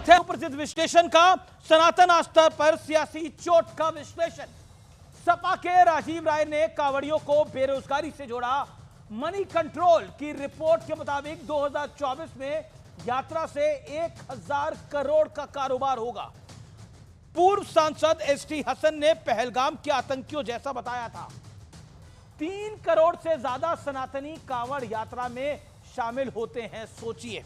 वक्त है प्रसिद्ध विश्लेषण का। सनातन आस्था पर सियासी चोट का विश्लेषण। सपा के राजीव राय ने कांवड़ियों को बेरोजगारी से जोड़ा। मनी कंट्रोल की रिपोर्ट के मुताबिक 2024 में यात्रा से 1000 करोड़ का कारोबार होगा। पूर्व सांसद एसटी हसन ने पहलगाम के आतंकियों जैसा बताया था। 3 करोड़ से ज्यादा सनातनी कांवड़ यात्रा में शामिल होते हैं। सोचिए,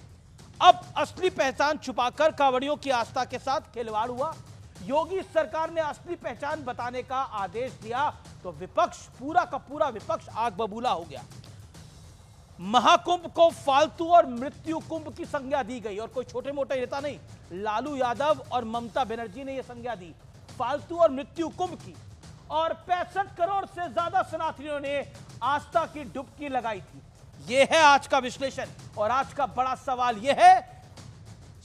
अब असली पहचान छुपाकर कांवड़ियों की आस्था के साथ खिलवाड़ हुआ। योगी सरकार ने असली पहचान बताने का आदेश दिया तो विपक्ष, पूरा का पूरा विपक्ष आग बबूला हो गया। महाकुंभ को फालतू और मृत्यु कुंभ की संज्ञा दी गई और कोई छोटे मोटे नेता नहीं, लालू यादव और ममता बनर्जी ने यह संज्ञा दी फालतू और मृत्यु कुंभ की। और 65 करोड़ से ज्यादा सनातनियों ने आस्था की डुबकी लगाई थी। यह है आज का विश्लेषण और आज का बड़ा सवाल यह है,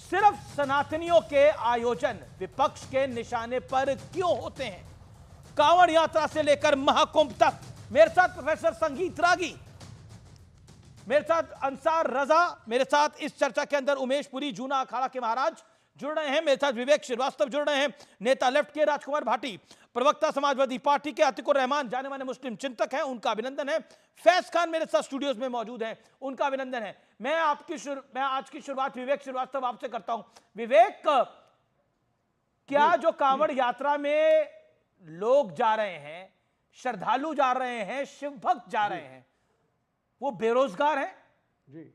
सिर्फ सनातनियों के आयोजन विपक्ष के निशाने पर क्यों होते हैं? कांवड़ यात्रा से लेकर महाकुंभ तक। मेरे साथ प्रोफेसर संगीत रागी, मेरे साथ अंसार रजा, मेरे साथ इस चर्चा के अंदर उमेश पुरी, जूना अखाड़ा के महाराज जुड़ रहे हैं, मेरे साथ विवेक श्रीवास्तव जुड़ रहे हैं, नेता लेफ्ट के राजकुमार भाटी, प्रवक्ता समाजवादी पार्टी के अतिकुर रहमान, जाने माने मुस्लिम चिंतक हैं, उनका अभिनंदन है। फैज खान मेरे साथ स्टूडियोज में मौजूद हैं, उनका अभिनंदन है। मैं आज की शुरुआत विवेक श्रीवास्तव आपसे करता हूं। विवेक, क्या जो कांवड़ यात्रा में लोग जा रहे हैं, श्रद्धालु जा रहे हैं, शिव भक्त जा रहे हैं, वो बेरोजगार हैं? जी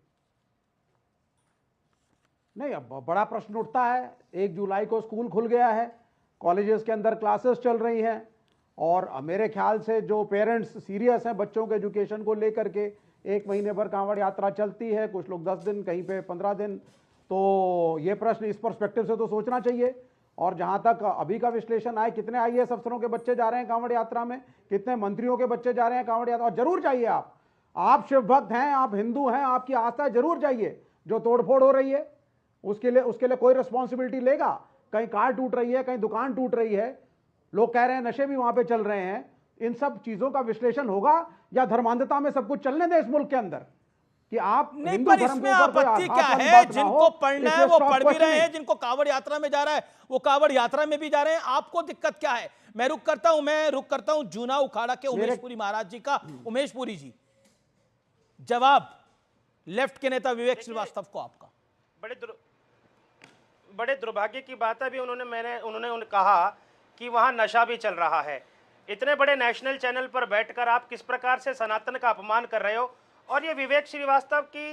नहीं, अब बड़ा प्रश्न उठता है। 1 जुलाई को स्कूल खुल गया है, कॉलेजेस के अंदर क्लासेस चल रही हैं और मेरे ख्याल से जो पेरेंट्स सीरियस हैं बच्चों के एजुकेशन को लेकर के, 1 महीने भर कांवड़ यात्रा चलती है, कुछ लोग 10 दिन, कहीं पे 15 दिन। तो ये प्रश्न इस पर्सपेक्टिव से तो सोचना चाहिए। और जहां तक अभी का विश्लेषण आए, कितने आईएएस अफसरों के बच्चे जा रहे हैं कांवड़ यात्रा में, कितने मंत्रियों के बच्चे जा रहे हैं कांवड़ यात्रा, और जरूर जाइए। आप शिव भक्त हैं, आप हिंदू हैं, आपकी आस्था है, जरूर जाइए। जो तोड़फोड़ हो रही है उसके लिए कोई रिस्पॉन्सिबिलिटी लेगा? कहीं कार टूट रही है, कहीं दुकान टूट रही है, लोग कह रहे हैं नशे भी वहां पे चल रहे हैं। इन सब चीजों का विश्लेषण होगा या धर्मांधता में सब कुछ चलने दें इस मुल्क के अंदर कि आप नहीं? पर इसमें आपत्ति क्या है? जिनको पढ़ना है वो पढ़ भी रहे हैं, जिनको कांवड़ यात्रा में जा रहा है वो कांवड़ यात्रा में भी जा रहे हैं। आपको दिक्कत क्या है? मैं रुक करता हूं जूना उखाड़ा के उमेश पुरी महाराज जी का। उमेश पुरी जी, जवाब लेफ्ट के नेता विवेक श्रीवास्तव को आपका। बड़े दुर्भाग्य की बात है, अभी उन्होंने कहा कि वहां नशा भी चल रहा है। इतने बड़े नेशनल चैनल पर बैठकर आप किस प्रकार से सनातन का अपमान कर रहे हो। और ये विवेक श्रीवास्तव की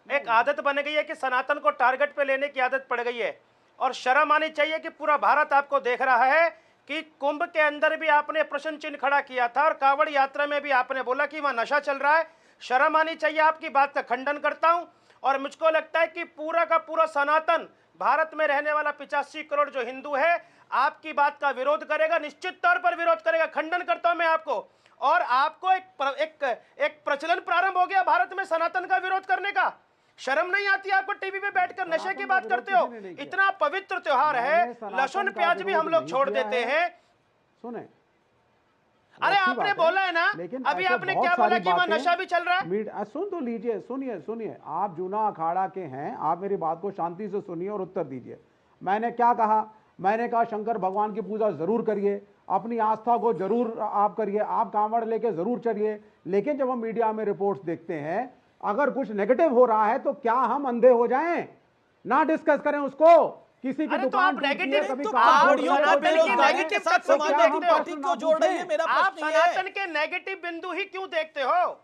एक आदत बन गई है कि सनातन को टारगेट पे लेने की आदत पड़ गई है। और शर्म आनी चाहिए कि पूरा भारत आपको देख रहा है कि कुंभ के अंदर भी आपने प्रश्न चिन्ह खड़ा किया था और कांवड़ यात्रा में भी आपने बोला कि वहां नशा चल रहा है। शर्म आनी चाहिए। आपकी बात का खंडन करता हूं और मुझको लगता है कि पूरा का पूरा सनातन भारत में रहने वाला 85 करोड़ जो हिंदू है आपकी बात का विरोध करेगा, निश्चित तौर पर विरोध करेगा। खंडन करता हूं मैं आपको। और आपको एक प्रचलन प्रारंभ हो गया भारत में सनातन का विरोध करने का। शर्म नहीं आती आपको? टीवी पे बैठकर नशे की बात करते हो। इतना पवित्र त्योहार है, लहसुन प्याज भी हम लोग छोड़ देते हैं। सुने, अरे आपने बोला है ना, अभी आपने क्या बोला कि वहां नशा भी चल रहा है? सुन तो लीजिए, सुनिए। आप जूना अखाड़ा के हैं, आप मेरी बात को शांति से सुनिए और उत्तर दीजिए। मैंने क्या कहा? मैंने कहा शंकर भगवान की पूजा जरूर करिए, अपनी आस्था को जरूर आप करिए, आप कांवड़ लेके जरूर चलिए। लेकिन जब हम मीडिया में रिपोर्ट्स देखते हैं, अगर कुछ नेगेटिव हो रहा है तो क्या हम अंधे हो जाएं? ना डिस्कस करें उसको। किसी की दुकान नेगेटिव कभी आप सनातन के नेगेटिव बिंदु ही क्यों देखते हो?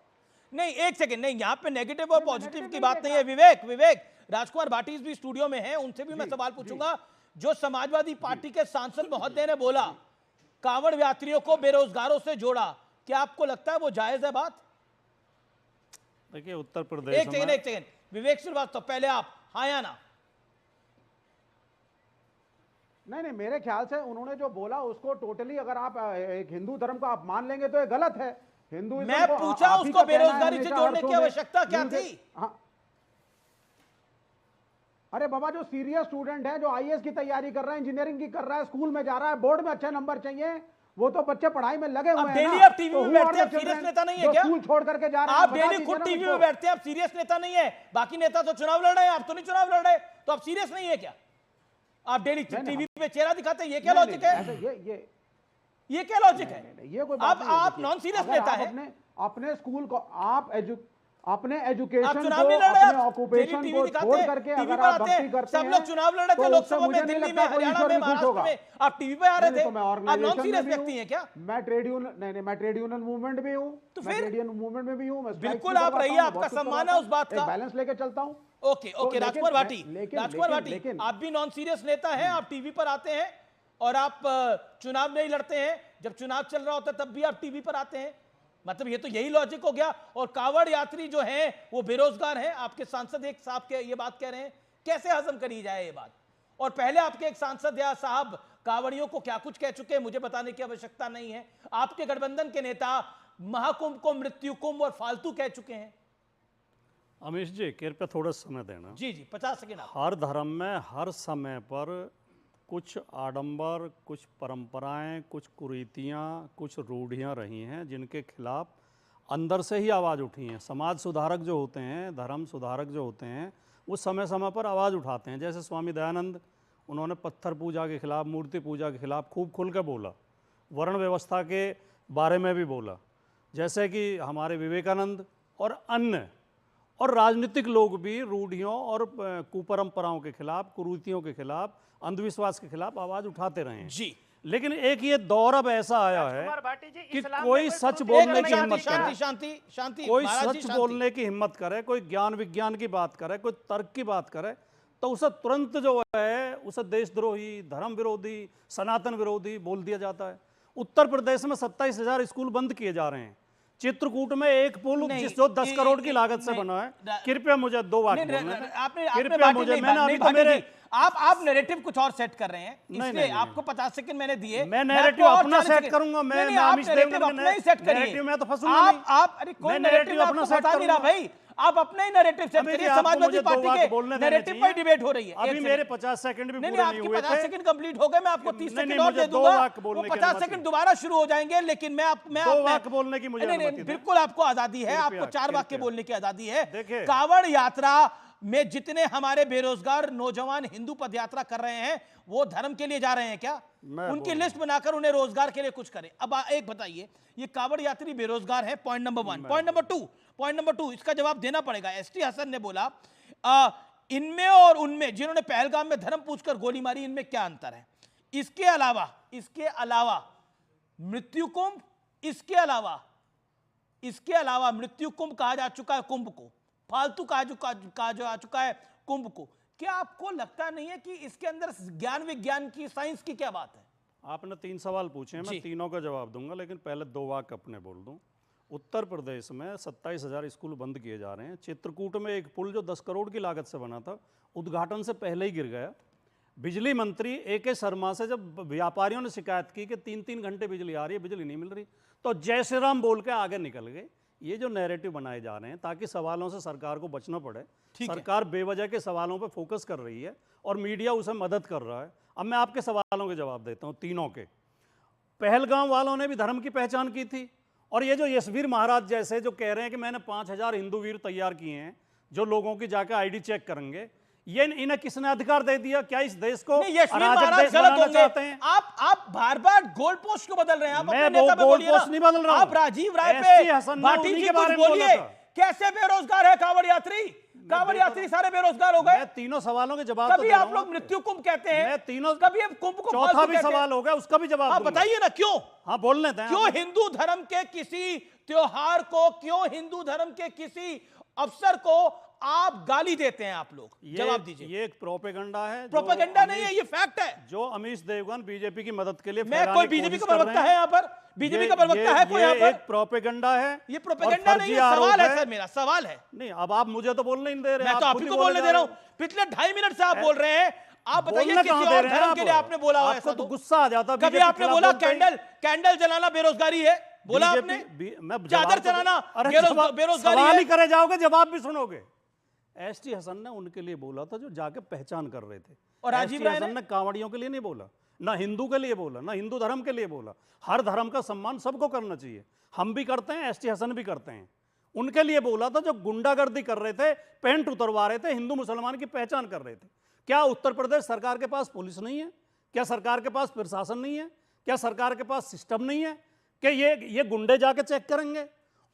नहीं, एक सेकंड, नहीं, यहाँ पे नेगेटिव और पॉजिटिव की बात नहीं है। विवेक राजकुमार भाटी भी स्टूडियो में है, उनसे भी मैं सवाल पूछूंगा। जो समाजवादी पार्टी के सांसद महोदय ने बोला कांवड़ यात्रियों को बेरोजगारों से जोड़ा, क्या आपको लगता है वो जायज है बात? देखिए, उत्तर प्रदेश एक सेकंड विवेक श्रीवास्तव, पहले आप, हाँ या ना? नहीं, मेरे ख्याल से उन्होंने जो बोला उसको टोटली, अगर आप एक हिंदू धर्म का अपमान लेंगे तो ये गलत है। हिंदू मैं पूछा उसको बेरोजगारी से जोड़ने की आवश्यकता क्या थी? हाँ, अरे बाबा, जो सीरियस स्टूडेंट है, जो आईएएस की तैयारी कर रहा है, इंजीनियरिंग की कर रहा है, स्कूल में जा रहा है, बोर्ड में अच्छे नंबर चाहिए, वो तो बच्चे पढ़ाई में लगे हुए हैं। डेली आप टीवी में बैठते हैं, आप सीरियस नेता नहीं है क्या? स्कूल छोड़ करके जा रहे हैं, आप डेली खुद टीवी में बैठते हैं, आप सीरियस नेता नहीं है? बाकी नेता तो चुनाव लड़ रहे हैं, आप तो नहीं चुनाव लड़ रहे, तो आप सीरियस नहीं है क्या? आप डेली नहीं, टीवी पे चेहरा दिखाते हैं, ये क्या नहीं, लॉजिक नहीं, है? ऐसे ये क्या लॉजिक है? ये कोई अब बात नहीं है, आप देखिए, नॉन सीरियस अगर लेता आप है। अपने स्कूल को अपने एजुकेशन आप को, चुनाव नहीं लड़ रहे, अपने आप ऑक्यूपेशन टीवी को दिखाते छोड़ हैं, करके टीवी अगर पर आप आते हैं, भक्ति करते सब हैं, लोग चुनाव लड़ रहे थे तो उससे लोकसभा में, मुझे नहीं दिल्ली में, लगता कोई हरियाणा ईश्वर में, भी खुश महाराष्ट्र होगा। में, आप टीवी पे आ रहे थे। तो मैं आप नॉन ऑर्गेनाइजेशन सीरियस में भी व्यक्ति हैं क्या? हूँ, मैं ट्रेड यूनियन नहीं, मैं ट्रेड यूनियन मूवमेंट भी हूँ, तो मैं फिर? ट्रेड यूनियन मूवमेंट में भी हूँ, मैं स्ट्राइक्स बिल्कुल भी आप करवाता रहिए, हूँ, आपका बहुत कुछ सम्मान है करवाता उस बात हूँ, का। एक बैलेंस लेके चलता हूँ। ओके ओके, राजकुमार भाटी, राजकुमार भाटी, लेकिन आप भी नॉन सीरियस नेता हैं, आप टीवी पर आते हैं और आप चुनाव नहीं लड़ते हैं, जब चुनाव चल रहा होता है तब भी आप टीवी पर आते हैं, मतलब ये तो यही लॉजिक हो गया। और कावड़ यात्री जो हैं वो बेरोजगार हैं, आपके सांसद एक साहब के ये बात कह रहे हैं, कैसे हजम करी जाए ये बात? और पहले आपके एक सांसद या साहब कावड़ियों को क्या कुछ कह चुके हैं, मुझे बताने की आवश्यकता नहीं है। आपके गठबंधन के नेता महाकुंभ को मृत्यु कुंभ और फालतू कह चुके हैं। अमीश जी कृपया थोड़ा समय देना। जी जी, 50 सेकंड आप। हर धर्म में हर समय पर कुछ आडंबर, कुछ परंपराएं, कुछ कुरीतियां, कुछ रूढ़ियां रही हैं जिनके खिलाफ अंदर से ही आवाज़ उठी हैं। समाज सुधारक जो होते हैं, धर्म सुधारक जो होते हैं, वो समय समय पर आवाज़ उठाते हैं। जैसे स्वामी दयानंद, उन्होंने पत्थर पूजा के खिलाफ, मूर्ति पूजा के खिलाफ खूब खुल कर बोला, वर्ण व्यवस्था के बारे में भी बोला। जैसे कि हमारे विवेकानंद और अन्य और राजनीतिक लोग भी रूढ़ियों और कुपरंपराओं के खिलाफ, कुरीतियों के खिलाफ, अंधविश्वास के खिलाफ आवाज़ उठाते रहे हैं जी, लेकिन एक ये दौर अब ऐसा आया है राजकुमार भाटी जी, कि इस्लाम में कोई कोई सच कुरीति बोलने नहीं की है। हिम्मत शांति करे, शांति शांति, कोई महाराज जी, सच शांति। बोलने की हिम्मत करे, कोई ज्ञान विज्ञान की बात करे, कोई तर्क की बात करे, तो उसे तुरंत जो है उसे देशद्रोही, धर्म विरोधी, सनातन विरोधी बोल दिया जाता है। उत्तर प्रदेश में 27,000 स्कूल बंद किए जा रहे हैं। चित्रकूट में एक पुल नहीं, जो 10 करोड़ की लागत से नहीं, बना है। कृपया मुझे 2 वाक्य नहीं, बोलने दें। आपने कृपया भाटी मुझे, नहीं, मैंने नहीं, अभी तो भाटी मेरे जी, आप नैरेटिव कुछ और सेट कर रहे हैं, नहीं, इसलिए नहीं, नहीं, आपको 50 सेकंड मैंने दिए। मैं आपको नैरेटिव और अपना 40 सेट सेकंड- करूंगा। मैं नहीं, अमिश आप देव नैरेटिव ने अपना ही सेट करिए। नैरेटिव में तो फंसूंगा नहीं। आप अरे कोई मैं नैरेटिव नैरेटिव आपको अपना सेट पता नहीं रहा करूंगा। भाई, आप अपना ही नैरेटिव सेट अभी करिए। आपको समाजवादी मुझे 2 पार्टी वाक्य के बोलने देने नैरेटिव पर चाहिए। डिबेट हो रही है। अभी एक मेरे सेकंड। 50 सेकंड भी नहीं, पूरे आपके नहीं हुए 50 थे। सेकंड कंप्लीट हो गए, मैं आपको 30 नहीं, सेकंड और मुझे दे 2 दूंगा। वाक्य बोलने वो की 50 अनुमति सेकंड दें। दोबारा शुरू हो जाएंगे, लेकिन मैं 2 वाक्य बोलने की मुझे नहीं, अनुमति दें। बिल्कुल आपको आजादी है, आपको कृपया, 4 वाक्य कृपया। बोलने की आजादी है। देखिए। कावड़ यात्रा में जितने हमारे बेरोजगार नौजवान हिंदू पद यात्रा कर रहे हैं, वो धर्म के लिए जा रहे हैं क्या? मैं उनकी बोल लिस्ट बनाकर उन्हें रोजगार के लिए कुछ करें। अब एक बताइए, ये कावड़ यात्री बेरोजगार है, पॉइंट नंबर 1। पॉइंट नंबर 2 इसका जवाब देना पड़ेगा। एसटी हसन ने बोला इनमें और उनमें जिन्होंने पहलगाम में धर्म पूछकर गोली मारी, इनमें क्या अंतर है? इसके अलावा मृत्यु कुंभ, इसके अलावा मृत्यु कुंभ कहा जा चुका है कुंभ को, फालतू कहा जा चुका है कुंभ को। क्या आपको लगता नहीं है कि इसके अंदर ज्ञान विज्ञान की, साइंस की क्या बात है? आपने 3 सवाल पूछे हैं, मैं तीनों का जवाब दूंगा, लेकिन पहले 2 वाक्य अपने बोल दूं। उत्तर प्रदेश में 27,000 स्कूल बंद किए जा रहे हैं। चित्रकूट में एक पुल जो 10 करोड़ की लागत से बना था, उद्घाटन से पहले ही गिर गया। बिजली मंत्री AK शर्मा से जब व्यापारियों ने शिकायत की कि 3-3 घंटे बिजली आ रही है, बिजली नहीं मिल रही, तो जय श्री राम बोल के आगे निकल गए। ये जो नैरेटिव बनाए जा रहे हैं ताकि सवालों से सरकार को बचना पड़े, सरकार बेवजह के सवालों पर फोकस कर रही है और मीडिया उसे मदद कर रहा है। अब मैं आपके सवालों के जवाब देता हूँ, तीनों के। पहलगाम वालों ने भी धर्म की पहचान की थी, और ये जो यशवीर महाराज जैसे जो कह रहे हैं कि मैंने 5,000 हिंदू वीर तैयार किए हैं जो लोगों की जाकर ID चेक करेंगे, ये इन्हें किसने अधिकार दे दिया? क्या इस देश को अराजक देश बनाना चाहते हैं? आप बार-बार गोल पोस्ट क्यों बदल रहे हैं? आप मैं अपने नेता पे गोल बोलिए ना। पोस्ट नहीं बदल रहा हूं। आप राजीव राय ST पे हसन ने भाटी उन्हीं जी के कुछ बारे में बोला बोलिए। था। कैसे बेरोजगार है कावड़ यात्री? कावड़ यात्री सारे बेरोजगार हो गए। मैं तीनों सवालों के जवाब कभी आप लोग मृत्यु कुंभ कहते हैं, मैं तीनों, कभी आप कुंभ को चौथा फालतू भी कहते हैं। सवाल हो गया, उसका भी जवाब आप दूंगा। बताइए ना क्यों? हाँ बोल लेते हैं। क्यों हिंदू धर्म के किसी त्योहार को, क्यों हिंदू धर्म के किसी अवसर को आप गाली देते हैं? आप लोग जवाब दीजिए। ये एक प्रोपेगेंडा है। प्रोपेगेंडा नहीं है, ये फैक्ट है। जो अमीश देवगन बीजेपी की मदद के लिए मैं कोई बीजेपी का प्रवक्ता है यहाँ पर? बीजेपी का प्रवक्ता है कोई यहाँ पर? एक प्रोपेगेंडा है। ये प्रोपेगेंडा नहीं है, सवाल है सर, मेरा सवाल है। नहीं, अब आप मुझे तो बोलने नहीं दे रहे। मैं तो आप ही को बोलने दे रहा हूँ। पिछले 2.5 मिनट से आप बोल रहे हैं। आप बताइए किसी और धर्म के लिए आपने बोला हो ऐसा? तो गुस्सा आ जाता। कभी आपने बोला कैंडल जलाना बेरोजगारी है? बोला आपने? चादर चलाना बेरोजगारी सवाल है? ही करे जाओगे, जवाब भी सुनोगे। ST हसन ने उनके लिए बोला था जो जाके पहचान कर रहे थे, और राजीव राय ने कांवड़ियों के लिए नहीं बोला, ना हिंदू के लिए बोला, ना हिंदू धर्म के लिए बोला। हर धर्म का सम्मान सबको करना चाहिए, हम भी करते हैं, ST हसन भी करते हैं। उनके लिए बोला था जो गुंडागर्दी कर रहे थे, पेंट उतरवा रहे थे, हिंदू मुसलमान की पहचान कर रहे थे। क्या उत्तर प्रदेश सरकार के पास पुलिस नहीं है? क्या सरकार के पास प्रशासन नहीं है? क्या सरकार के पास सिस्टम नहीं है कि ये गुंडे जाके चेक करेंगे?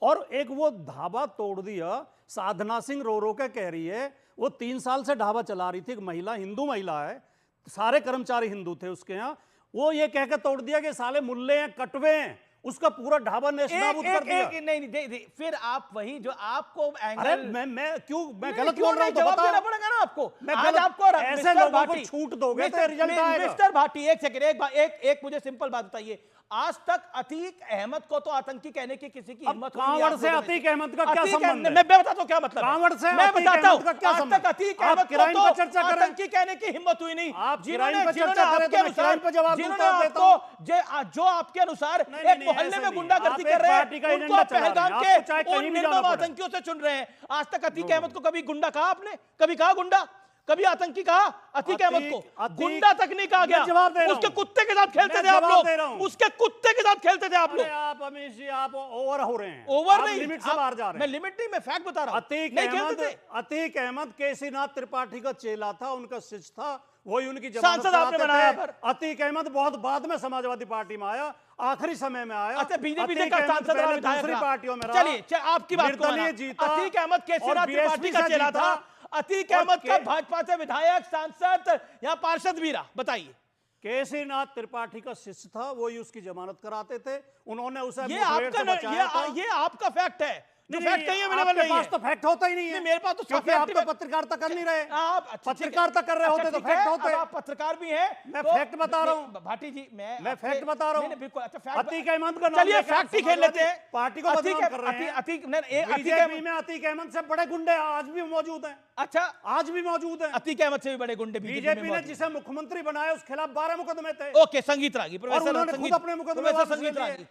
और एक वो ढाबा तोड़ दिया, साधना सिंह रो के कह रही है, वो 3 साल से ढाबा चला रही थी, एक महिला, हिंदू महिला है, सारे कर्मचारी हिंदू थे उसके यहाँ, वो ये कहकर तोड़ दिया कि साले मुल्ले हैं, कटवे हैं, उसका पूरा ढाबा नेस्तनाबूद कर दिया। नहीं, फिर आप वही जो आपको अरे एंगल, मैं गलत बोल रहा हूं तो जवाब बताओ। देना पड़ेगा ना आपको। मैं आज गलत, आपको ऐसे मिस्टर लोगों को भाटी, छूट दोगे तो रिजल्ट आएगा। मिस्टर भाटी, एक सेकंड, एक मुझे सिंपल बात बताइए, आज तक अतीक अहमद को तो आतंकी कहने की किसी की हिम्मत हुई नहीं। कांवड़ से अतीक अहमद का क्या संबंध है? मैं बताता हूं क्या मतलब है। कांवड़ से मैं अतीक बताता हूं, अहमद का क्या आज संबंध? तक अतीक आप अहमद क्राइम को पर तो चर्चा करें। आतंकी कहने की हिम्मत हुई नहीं। आप जिन्होंने क्राइम पर चर्चा करें आपके तो मैं अनुसार, क्राइम पर जवाब जिन्होंने दूंगा, देता हूं। आपको जो आपके अनुसार एक मोहल्ले में गुंडागर्दी कर रहे हैं, उनको आप पहलगाम के उन निर्मम आतंकियों से चुन रहे हैं। आज तक अतीक अहमद को कभी गुंडा कहा आपने? कभी कहा गुंडा? कभी आतंकी कहा अतीक अहमद को? गुंडा तक नहीं कहा गया। जवाब दे रहा हूं। उसके कुत्ते के साथ खेलते थे आप लोग, उसके कुत्ते के साथ खेलते थे आप लोग। आप अमीश जी, आप ओवर हो रहे हैं, ओवर आप नहीं, लिमिट से बाहर जा रहे मैं हैं। लिमिट नहीं, मैं फैक्ट बता रहा हूं। अतीक अहमद केसीनाथ त्रिपाठी का चेला था, उनका शिष्य था, वही उनकी सांसद आपने बनाया पर। अतीक अहमद बहुत बाद में समाजवादी पार्टी में आया, आखिरी समय में आया। अच्छा, बीजेपी अतीक का अहमद सांसद पहले विधायक दूसरी रहा। पार्टियों में रहा। चलिए आपकी बात को माना। जीता, अतीक अहमद केसीनाथ और त्रिपाठी BSP का से चेला जीता। था। अतीक अहमद का भाजपा से विधायक, सांसद या पार्षद भी रहा। बताइए। केसीनाथ त्रिपाठी का शिष्य था, वही उसकी जमानत कराते थे, उन्होंने उसे ये मुठभेड़ से बचाया था। ये आपका फैक्ट है। जो नहीं, फैक्ट कहीं आपके अवेलेबल नहीं पास है। तो फैक्ट होता ही नहीं है। मेरे पास तो क्योंकि fact आप ही तो है। पत्रकारिता कर नहीं रहे। आप अच्छा, ठीक है। पत्रकारिता कर रहे होते तो ठीक है, फैक्ट होते। अब आप पत्रकार भी हैं। मैं तो फैक्ट बता रहा हूं। भाटी जी, मैं फैक्ट बता रहा हूं। नहीं, बिल्कुल। अच्छा, फैक्ट अतीक अहमद का नाम चलिए लेके आप फैक्ट ही खेल लेते हैं। पार्टी को बदनाम कर रहे हैं। अतीक बीजेपी में अतीक अहमद से बड़े गुंडे आज भी मौजूद हैं। अच्छा, आज भी मौजूद हैं। अतीक अहमद से भी बड़े गुंडे बीजेपी ने जिसे मुख्यमंत्री बनाया, उस खिलाफ 12 मुकदमे थे। ओके, संगीत रागी, और उन्होंने खुद अपने मुकदमे वापस ले लिए।